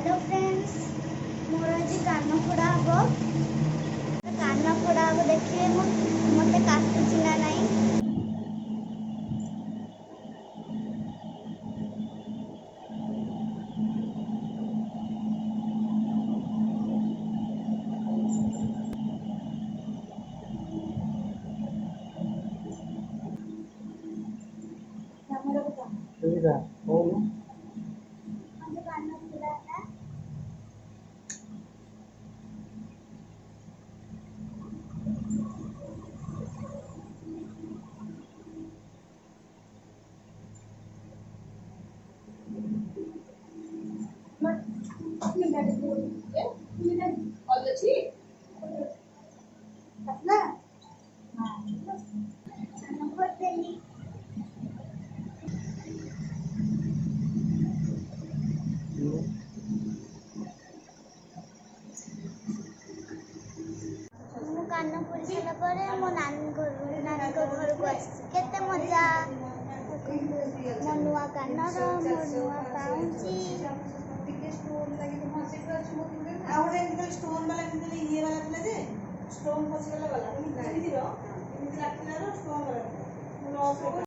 Hello friends मोर आज कान फोड़ा हम कान फोड़ा हम देखिए मत काटुची ना नहीं। ठीक है कान फोड़ा है कान फोड़ देली। कान फोड़ी सारा मो नानी घर को आते मजा मो नुआ कान मो नुआ पाउची स्टोन वाला ये वाला जे स्टोन फसगला वाला स्टोन वाला